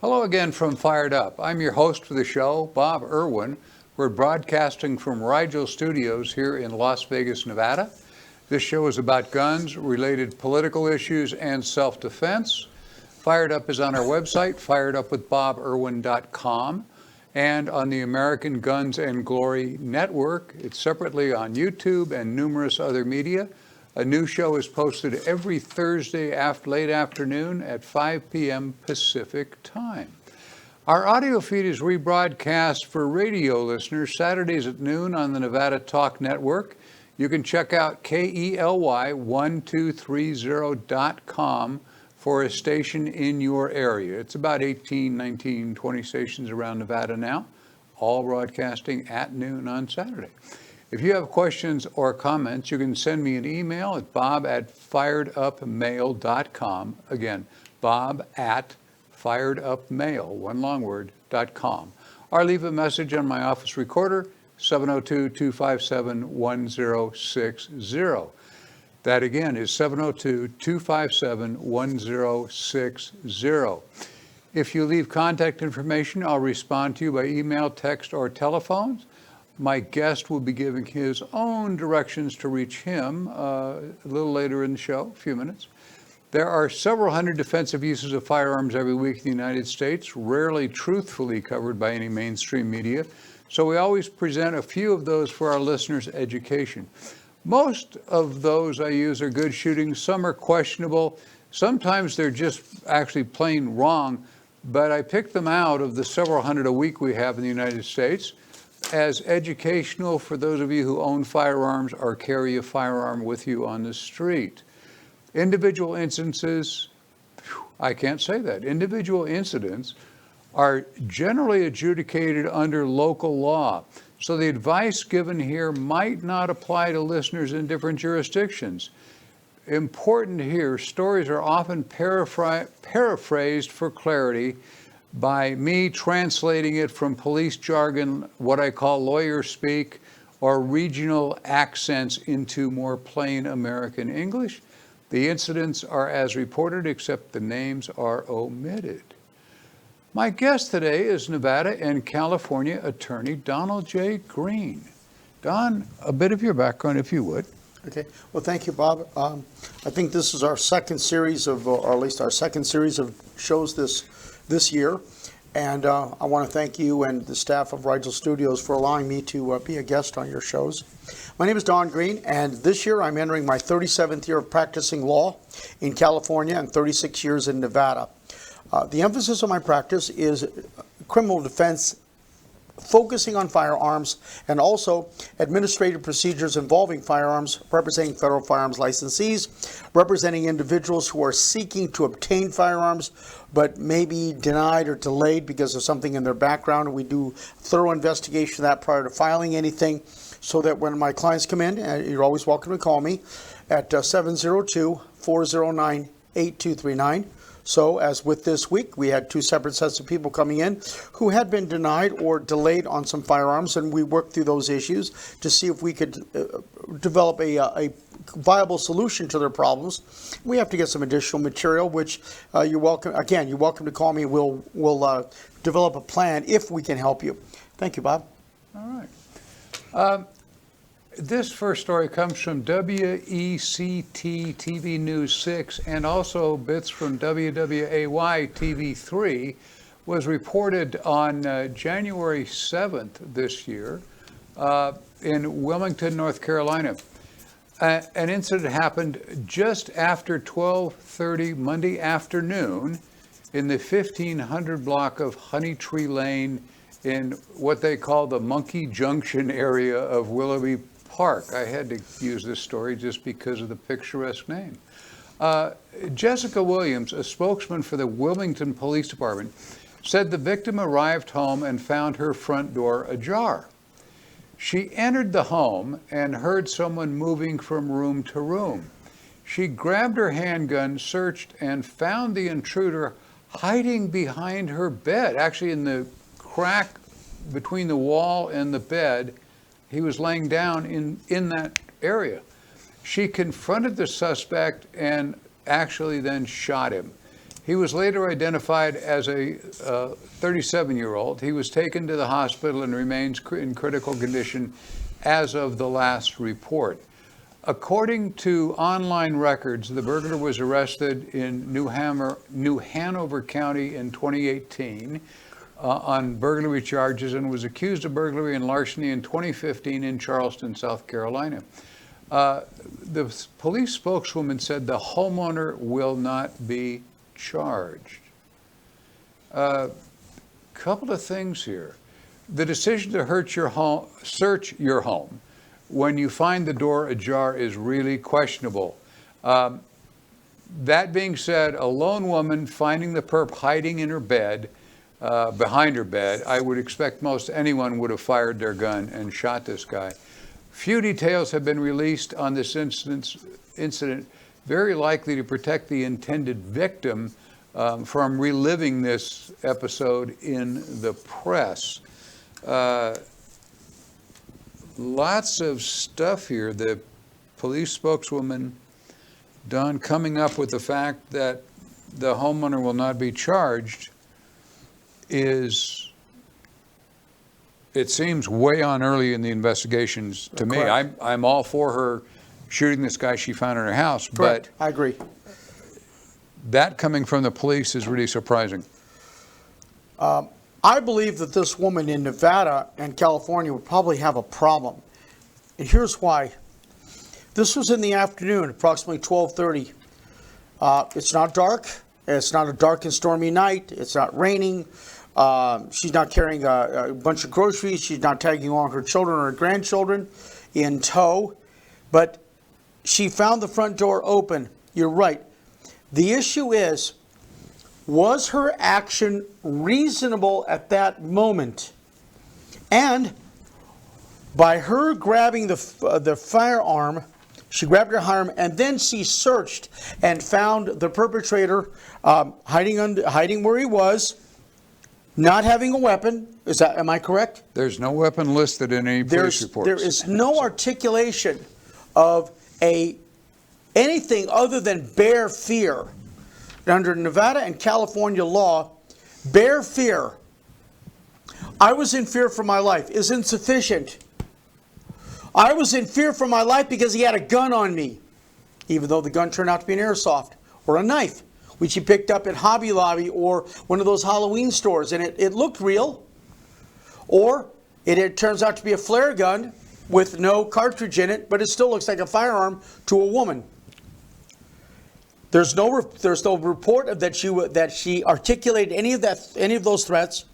Hello again from Fired Up. I'm your host for the show, Bob Irwin. We're broadcasting from Rigel Studios here in Las Vegas, Nevada. This show is about guns, related political issues, and self-defense. Fired Up is on our website, firedupwithbobirwin.com, and on the American Guns and Glory Network. It's separately on YouTube and numerous other media. A new show is posted every Thursday late afternoon at 5 p.m. Pacific time. Our audio feed is rebroadcast for radio listeners Saturdays at noon on the Nevada Talk Network. You can check out KELY1230.com for a station in your area. It's about 18, 19, 20 stations around Nevada now, all broadcasting at noon on Saturday. If you have questions or comments, you can send me an email at bob@firedupmail.com. Again, bob@firedupmail.com. Or leave a message on my office recorder, 702-257-1060. That again is 702-257-1060. If you leave contact information, I'll respond to you by email, text, or telephone. My guest will be giving his own directions to reach him a little later in the show, a few minutes. There are several hundred defensive uses of firearms every week in the United States, rarely truthfully covered by any mainstream media. So we always present a few of those for our listeners' education. Most of those I use are good shooting. Some are questionable. Sometimes they're just actually plain wrong. But I picked them out of the several hundred a week we have in the United States as educational for those of you who own firearms or carry a firearm with you on the street. Individual instances, I can't say that. Individual incidents are generally adjudicated under local law. So the advice given here might not apply to listeners in different jurisdictions. Important here, stories are often paraphrased for clarity by me translating it from police jargon, what I call lawyer speak, or regional accents into more plain American English. The incidents are as reported, except the names are omitted. My guest today is Nevada and California attorney Donald J. Green. Don, a bit of your background, if you would. Okay. Well, thank you, Bob. I think this is our second series of, or at least our second series of shows this year. And I want to thank you and the staff of Rigel Studios for allowing me to be a guest on your shows. My name is Don Green, and this year I'm entering my 37th year of practicing law in California and 36 years in Nevada. The emphasis of my practice is criminal defense, focusing on firearms, and also administrative procedures involving firearms, representing federal firearms licensees, representing individuals who are seeking to obtain firearms but may be denied or delayed because of something in their background. And we do thorough investigation of that prior to filing anything, so that when my clients come in, you're always welcome to call me at 702-409-8239. So as with this week, we had two separate sets of people coming in who had been denied or delayed on some firearms, and we worked through those issues to see if we could develop a viable solution to their problems. We have to get some additional material, which you're welcome to call me. We'll develop a plan if we can help you. Thank you, Bob. All right. This first story comes from WECT TV News 6 and also bits from WWAY TV 3, was reported on January 7th this year in Wilmington, North Carolina. An incident happened just after 12:30 Monday afternoon in the 1500 block of Honey Tree Lane in what they call the Monkey Junction area of Willoughby Park. I had to use this story just because of the picturesque name. Jessica Williams, a spokesman for the Wilmington Police Department, said the victim arrived home and found her front door ajar. She entered the home and heard someone moving from room to room. She grabbed her handgun, searched, and found the intruder hiding behind her bed, actually in the crack between the wall and the bed. He was laying down in that area. She confronted the suspect and actually then shot him. He was later identified as a 37-year-old. He was taken to the hospital and remains in critical condition as of the last report. According to online records, the burglar was arrested in New Hanover County in 2018 on burglary charges and was accused of burglary and larceny in 2015 in Charleston, South Carolina. The police spokeswoman said the homeowner will not be charged. Couple of things here. The decision to search your home when you find the door ajar is really questionable. That being said, a lone woman finding the perp hiding in her bed, behind her bed, I would expect most anyone would have fired their gun and shot this guy. Few details have been released on this incident, very likely to protect the intended victim from reliving this episode in the press. Lots of stuff here. The police spokeswoman, Don, coming up with the fact that the homeowner will not be charged is, it seems way on early in the investigations to me. Correct. I'm all for her shooting this guy she found in her house, Correct. but I agree. that coming from the police is really surprising. I believe that this woman in Nevada and California would probably have a problem. And here's why. This was in the afternoon, approximately 12:30. It's not dark. It's not a dark and stormy night. It's not raining. She's not carrying a bunch of groceries. She's not tagging along her children or her grandchildren in tow. But she found the front door open. You're right. The issue is, was her action reasonable at that moment? And by her grabbing the firearm, she grabbed her firearm and then she searched and found the perpetrator hiding where he was, not having a weapon. Am I correct? There's no weapon listed in any police reports. There is no articulation of anything other than bare fear. Under Nevada and California law, bare fear, I was in fear for my life, is insufficient. I was in fear for my life because he had a gun on me, even though the gun turned out to be an airsoft or a knife, which he picked up at Hobby Lobby or one of those Halloween stores, and it looked real. Or it turns out to be a flare gun with no cartridge in it, but it still looks like a firearm to a woman. There's no report of that she articulated any of those threats.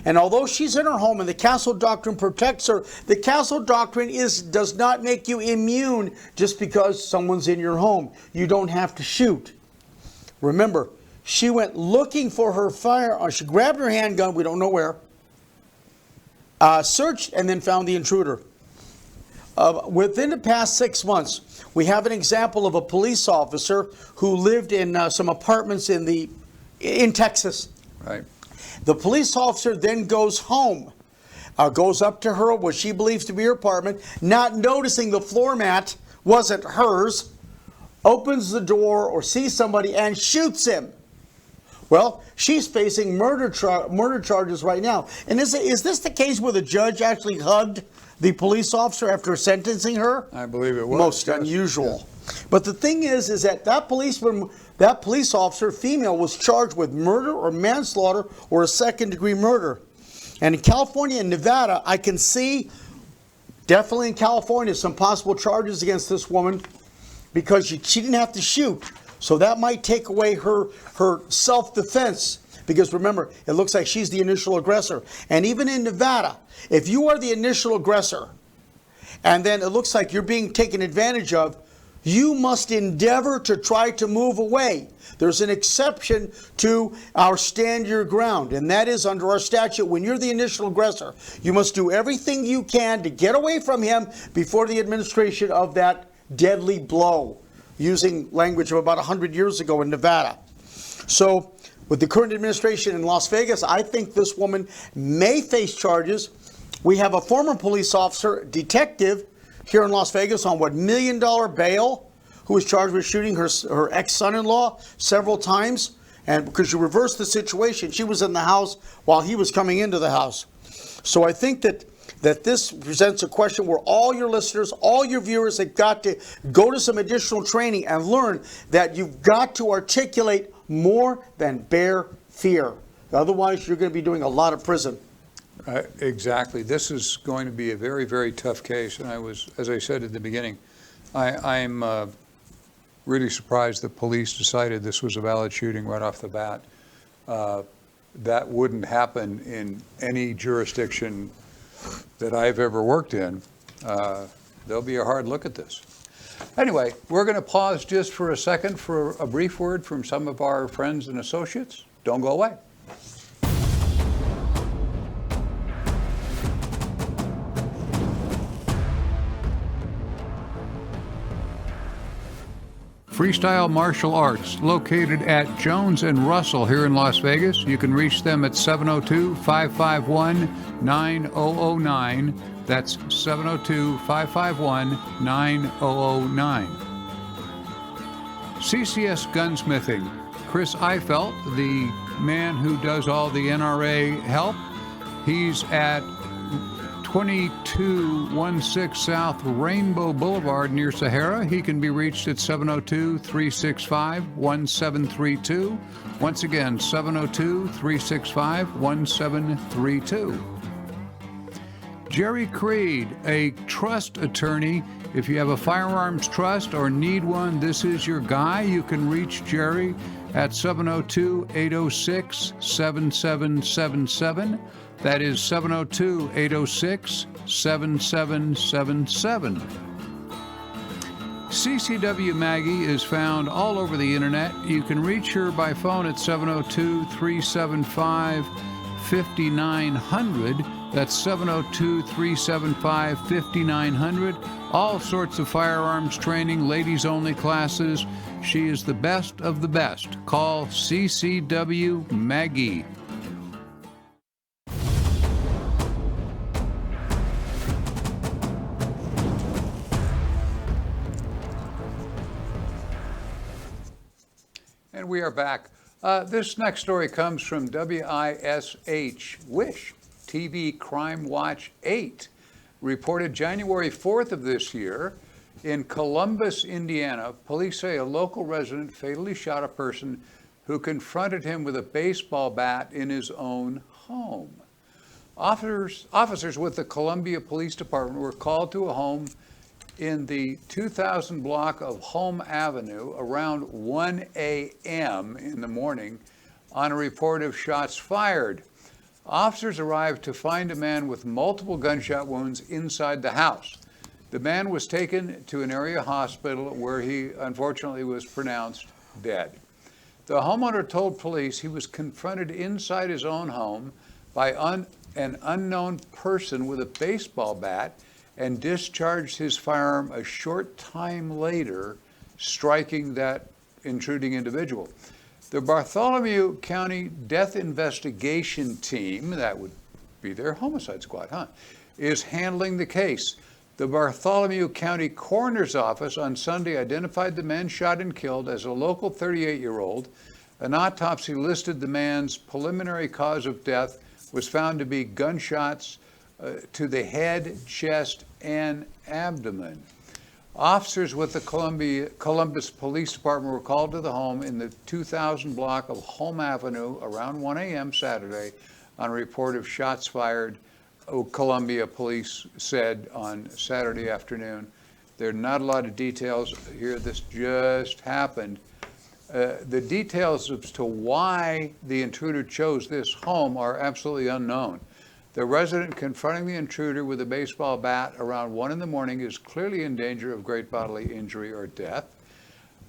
And although she's in her home and the Castle Doctrine protects her, the Castle Doctrine does not make you immune just because someone's in your home. You don't have to shoot. Remember, she went looking for her firearm. She grabbed her handgun, we don't know where, searched, and then found the intruder. Within the past 6 months, we have an example of a police officer who lived in some apartments in Texas. Right. The police officer then goes home, goes up to her, what she believes to be her apartment, not noticing the floor mat wasn't hers, opens the door or sees somebody and shoots him. Well, she's facing murder charges right now. And is this the case where the judge actually hugged the police officer after sentencing her? I believe it was. Most yes. unusual. Yes. But the thing is that police officer, female, was charged with murder or manslaughter or a second-degree murder. And in California and Nevada, I can see, definitely in California, some possible charges against this woman because she didn't have to shoot. So that might take away her self-defense. Because remember, it looks like she's the initial aggressor. And even in Nevada, if you are the initial aggressor, and then it looks like you're being taken advantage of, you must endeavor to try to move away. There's an exception to our stand your ground, and that is under our statute. When you're the initial aggressor, you must do everything you can to get away from him before the administration of that deadly blow, using language of about 100 years ago in Nevada. So, with the current administration in Las Vegas, I think this woman may face charges. We have a former police officer, detective, here in Las Vegas on $1 million bail, who was charged with shooting her ex-son-in-law several times. And because you reverse the situation, she was in the house while he was coming into the house. So I think that this presents a question where all your listeners, all your viewers have got to go to some additional training and learn that you've got to articulate more than bare fear. Otherwise, you're going to be doing a lot of prison. Exactly. This is going to be a very, very tough case. And as I said at the beginning, I'm really surprised the police decided this was a valid shooting right off the bat. That wouldn't happen in any jurisdiction that I've ever worked in. There'll be a hard look at this. Anyway, we're going to pause just for a second for a brief word from some of our friends and associates. Don't go away. Freestyle Martial Arts, located at Jones and Russell here in Las Vegas. You can reach them at 702-551-9009. That's 702-551-9009. CCS Gunsmithing. Chris Eifelt, the man who does all the NRA help, he's at 2216 South Rainbow Boulevard near Sahara. He can be reached at 702-365-1732. Once again, 702-365-1732. Jerry Creed, a trust attorney. If you have a firearms trust or need one, this is your guy. You can reach Jerry at 702-806-7777. That is 702-806-7777. CCW Maggie is found all over the internet. You can reach her by phone at 702-375-5900. That's 702-375-5900. All sorts of firearms training, ladies only classes. She is the best of the best. Call CCW Maggie. And we are back. This next story comes from WISH, WISH, TV Crime Watch 8, reported January 4th of this year in Columbus, Indiana. Police say a local resident fatally shot a person who confronted him with a baseball bat in his own home. Officers with the Columbia Police Department were called to a home in the 2000 block of Home Avenue around 1 a.m. in the morning on a report of shots fired. Officers arrived to find a man with multiple gunshot wounds inside the house. The man was taken to an area hospital where he unfortunately was pronounced dead. The homeowner told police he was confronted inside his own home by an unknown person with a baseball bat and discharged his firearm a short time later, striking that intruding individual. The Bartholomew County Death Investigation Team, that would be their homicide squad, is handling the case. The Bartholomew County Coroner's Office on Sunday identified the man shot and killed as a local 38-year-old. An autopsy listed the man's preliminary cause of death was found to be gunshots to the head, chest, and abdomen. Officers with the Columbus Police Department were called to the home in the 2000 block of Home Avenue around 1 a.m. Saturday on a report of shots fired, Columbia Police said on Saturday afternoon. There are not a lot of details here. This just happened. The details as to why the intruder chose this home are absolutely unknown. The resident confronting the intruder with a baseball bat around 1 in the morning is clearly in danger of great bodily injury or death.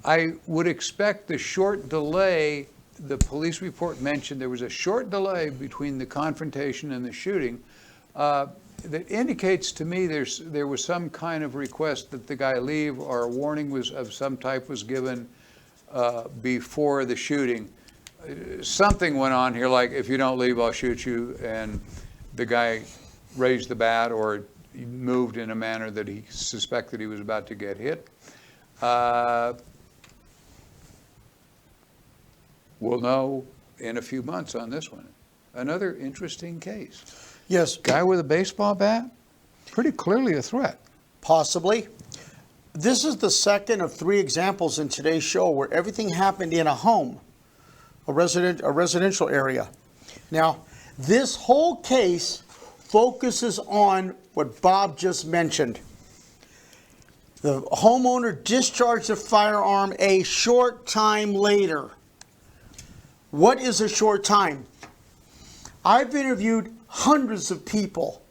I would expect the short delay, the police report mentioned there was a short delay between the confrontation and the shooting, that indicates to me there was some kind of request that the guy leave, or a warning was of some type was given before the shooting. Something went on here, like, if you don't leave, I'll shoot you, and the guy raised the bat or moved in a manner that he suspected he was about to get hit. We'll know in a few months on this one. Another interesting case. Yes, Guy with a baseball bat, pretty clearly a threat. possibly. This is the second of 3 examples in today's show where everything happened in a home, a residential area. Now, this whole case focuses on what Bob just mentioned. The homeowner discharged the firearm a short time later. What is a short time? I've interviewed hundreds of people.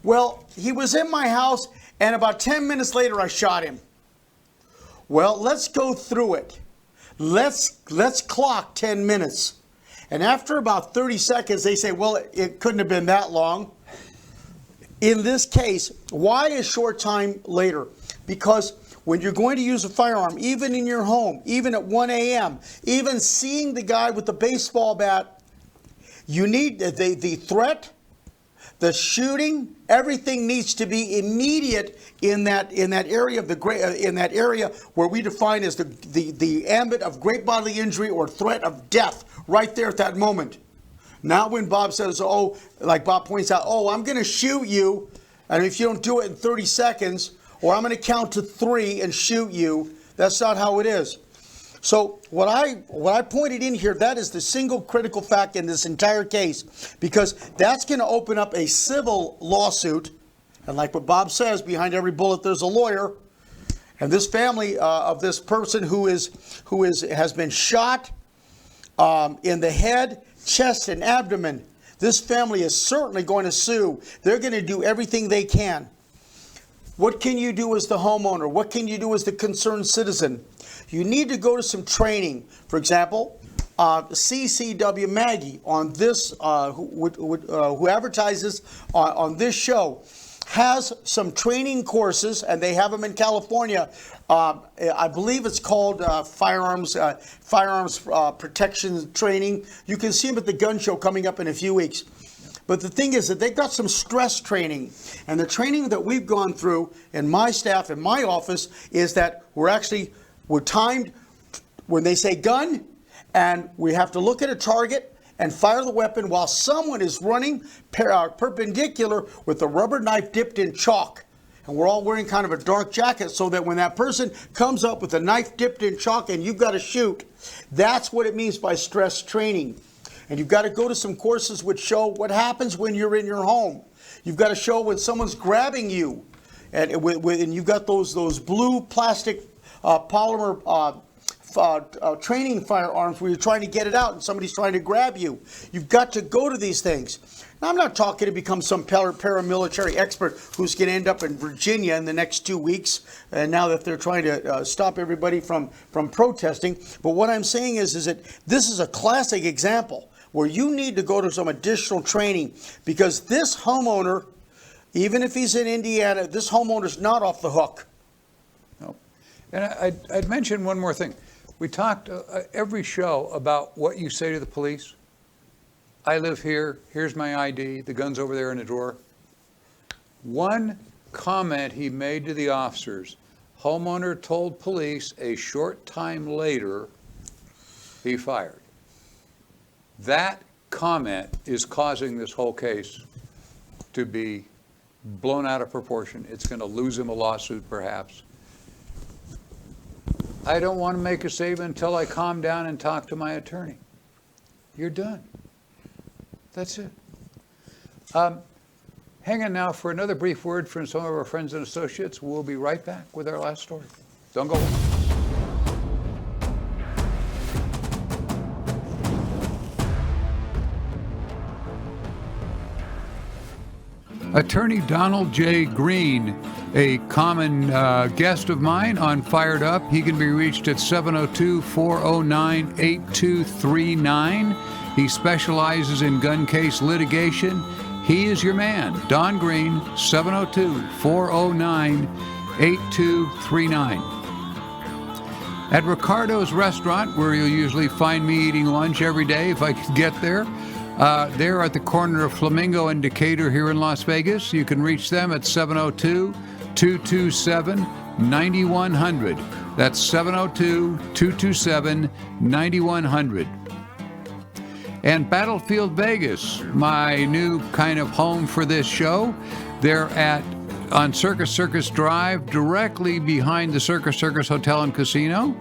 Well, he was in my house, and about 10 minutes later, I shot him. Well, let's go through it. Let's clock 10 minutes. And after about 30 seconds, they say, well, it couldn't have been that long. In this case, why a short time later? Because when you're going to use a firearm, even in your home, even at 1 a.m., even seeing the guy with the baseball bat, you need the threat, the shooting, everything needs to be immediate in that area of in that area where we define as the ambit of great bodily injury or threat of death, right there at that moment. Not when Bob says, oh, like Bob points out, oh, I'm going to shoot you, and if you don't do it in 30 seconds, or I'm going to count to 3 and shoot you. That's not how it is. So what I pointed in here, that is the single critical fact in this entire case, because that's going to open up a civil lawsuit. And like what Bob says, behind every bullet there's a lawyer. And this family of this person who has been shot in the head, chest, and abdomen, this family is certainly going to sue. They're going to do everything they can. What can you do as the homeowner? What can you do as the concerned citizen? You need to go to some training. For example, CCW Maggie on this, who advertises on this show, has some training courses, and they have them in California. I believe it's called firearms protection training. You can see them at the gun show coming up in a few weeks. But the thing is that they've got some stress training. And the training that we've gone through in my staff, in my office, is that we're timed when they say gun, and we have to look at a target and fire the weapon while someone is running perpendicular with a rubber knife dipped in chalk. And we're all wearing kind of a dark jacket so that when that person comes up with a knife dipped in chalk and you've got to shoot, that's what it means by stress training. And you've got to go to some courses which show what happens when you're in your home. You've got to show when someone's grabbing you. And you've got those blue plastic polymer training firearms where you're trying to get it out and somebody's trying to grab you. You've got to go to these things. Now, I'm not talking to become some paramilitary expert who's going to end up in Virginia in the next 2 weeks, and now that they're trying to stop everybody from protesting. But what I'm saying is that this is a classic example where you need to go to some additional training, because this homeowner, even if he's in Indiana, this homeowner's not off the hook. No. And I'd mention one more thing. We talked every show about what you say to the police. I live here, here's my ID, the gun's over there in the drawer. One comment he made to the officers, homeowner told police a short time later he fired. That comment is causing this whole case to be blown out of proportion. It's going to lose him a lawsuit, perhaps. I don't want to make a statement until I calm down and talk to my attorney. You're done. That's it. Hang on now for another brief word from some of our friends and associates. We'll be right back with our last story. Don't go away. Attorney Donald J. Green, a common guest of mine on Fired Up. He can be reached at 702-409-8239. He specializes in gun case litigation. He is your man. Don Green, 702-409-8239. At Ricardo's Restaurant, where you'll usually find me eating lunch every day if I can get there, they're at the corner of Flamingo and Decatur here in Las Vegas. You can reach them at 702-227-9100. That's 702-227-9100. And Battlefield Vegas, my new kind of home for this show. They're on Circus Circus Drive, directly behind the Circus Circus Hotel and Casino.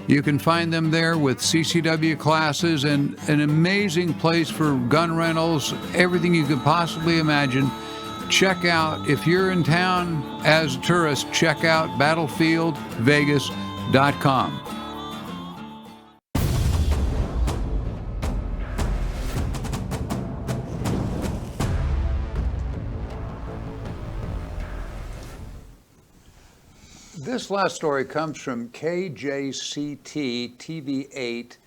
You can find them there with CCW classes and an amazing place for gun rentals, everything you could possibly imagine. Check out, if you're in town as a tourist, check out battlefieldvegas.com. This last story comes from KJCT TV8.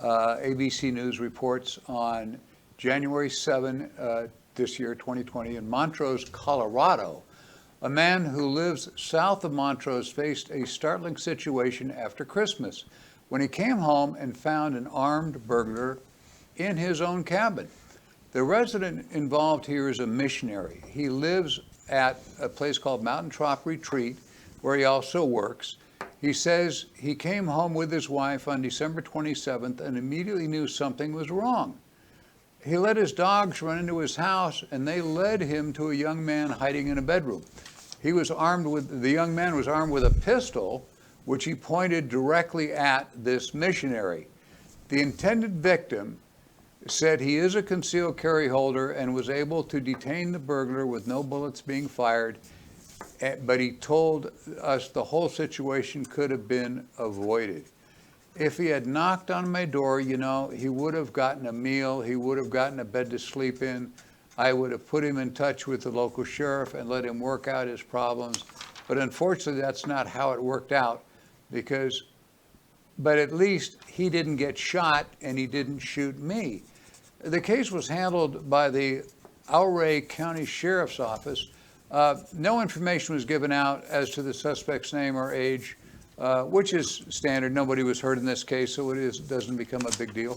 ABC News reports on January 7 this year, 2020, in Montrose, Colorado. A man who lives south of Montrose faced a startling situation after Christmas when he came home and found an armed burglar in his own cabin. The resident involved here is a missionary. He lives at a place called Mountain Top Retreat, where he also works. He says he came home with his wife on December 27th and immediately knew something was wrong. He let his dogs run into his house and they led him to a young man hiding in a bedroom. The young man was armed with a pistol, which he pointed directly at this missionary. The intended victim said he is a concealed carry holder and was able to detain the burglar with no bullets being fired. But he told us the whole situation could have been avoided. If he had knocked on my door, he would have gotten a meal, he would have gotten a bed to sleep in. I would have put him in touch with the local sheriff and let him work out his problems. But unfortunately, that's not how it worked out, but at least he didn't get shot and he didn't shoot me. The case was handled by the Ouray County Sheriff's Office. No information was given out as to the suspect's name or age, which is standard. Nobody was hurt in this case, so it doesn't become a big deal.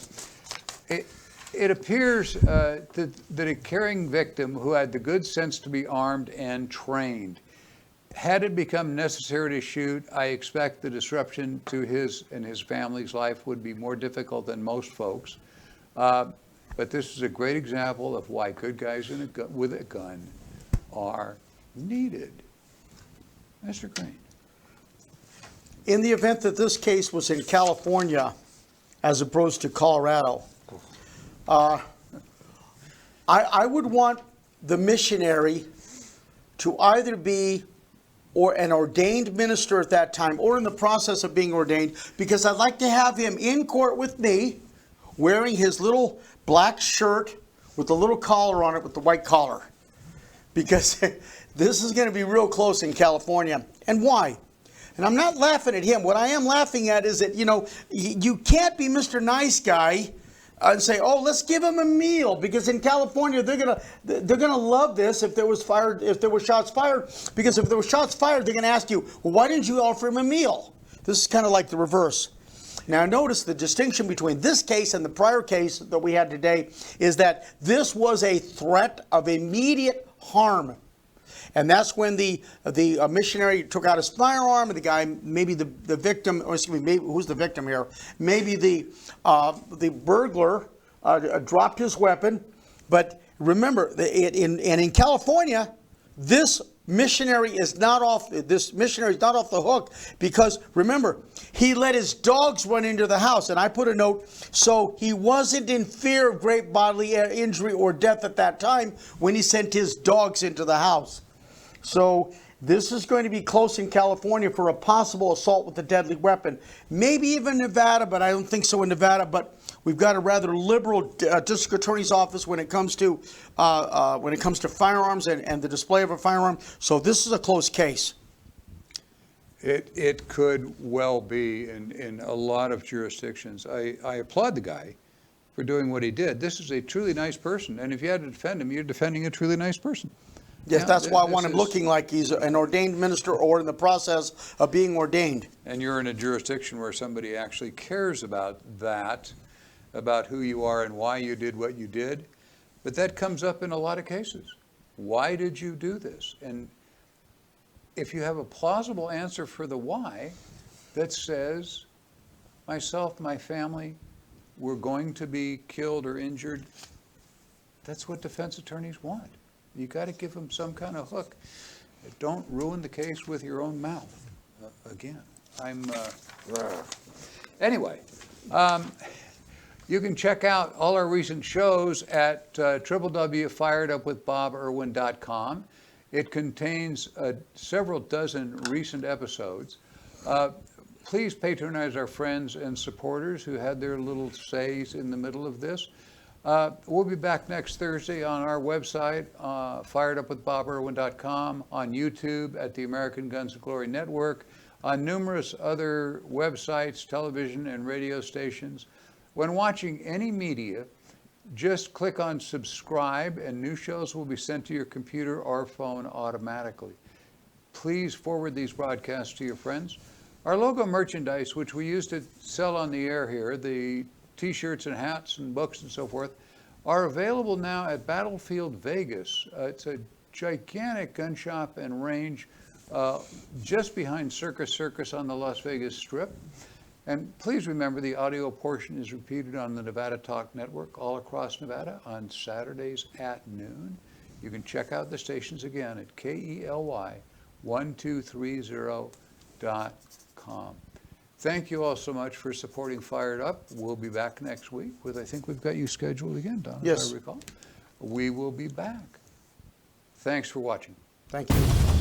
It appears that a caring victim who had the good sense to be armed and trained, had it become necessary to shoot, I expect the disruption to his and his family's life would be more difficult than most folks. But this is a great example of why good guys with a gun are needed. Mr. Green. In the event that this case was in California as opposed to Colorado, I would want the missionary to either be an ordained minister at that time or in the process of being ordained, because I'd like to have him in court with me wearing his little black shirt with the little collar on it with the white collar. Because this is going to be real close in California. And why? And I'm not laughing at him. What I am laughing at is that, you can't be Mr. Nice Guy and say, oh, let's give him a meal, because in California they're gonna love this if there was shots fired, because if there was shots fired, they're gonna ask you, well, why didn't you offer him a meal? This is kind of like the reverse. Now notice the distinction between this case and the prior case that we had today is that this was a threat of immediate harm. And that's when the missionary took out his firearm, and the guy, maybe the victim, or excuse me, maybe, who's the victim here? Maybe the burglar dropped his weapon. But remember, in California, this missionary is not off the hook, because remember, he let his dogs run into the house. And I put a note, so he wasn't in fear of great bodily injury or death at that time when he sent his dogs into the house. So this is going to be close in California for a possible assault with a deadly weapon. Maybe even Nevada, but I don't think so in Nevada. But we've got a rather liberal district attorney's office when it comes to firearms and the display of a firearm. So this is a close case. It could well be in a lot of jurisdictions. I applaud the guy for doing what he did. This is a truly nice person, and if you had to defend him, you're defending a truly nice person. Yes, that's why I want him looking like he's an ordained minister or in the process of being ordained. And you're in a jurisdiction where somebody actually cares about that, about who you are and why you did what you did. But that comes up in a lot of cases. Why did you do this? And if you have a plausible answer for the why, that says, myself, my family, we're going to be killed or injured, that's what defense attorneys want. You got to give them some kind of hook. Don't ruin the case with your own mouth. Again, anyway, you can check out all our recent shows at www.firedupwithboberwin.com. It contains several dozen recent episodes. Please patronize our friends and supporters who had their little says in the middle of this. We'll be back next Thursday on our website, firedupwithboberwin.com, on YouTube at the American Guns of Glory Network, on numerous other websites, television, and radio stations. When watching any media, just click on subscribe and new shows will be sent to your computer or phone automatically. Please forward these broadcasts to your friends. Our logo merchandise, which we used to sell on the air here, the T-shirts and hats and books and so forth, are available now at Battlefield Vegas. It's a gigantic gun shop and range just behind Circus on the Las Vegas Strip. And please remember the audio portion is repeated on the Nevada Talk Network all across Nevada on Saturdays at noon. You can check out the stations again at KELY1230.com. Thank you all so much for supporting Fired Up. We'll be back next week with, I think we've got you scheduled again, Don, Yes. if I recall. We will be back. Thanks for watching. Thank you.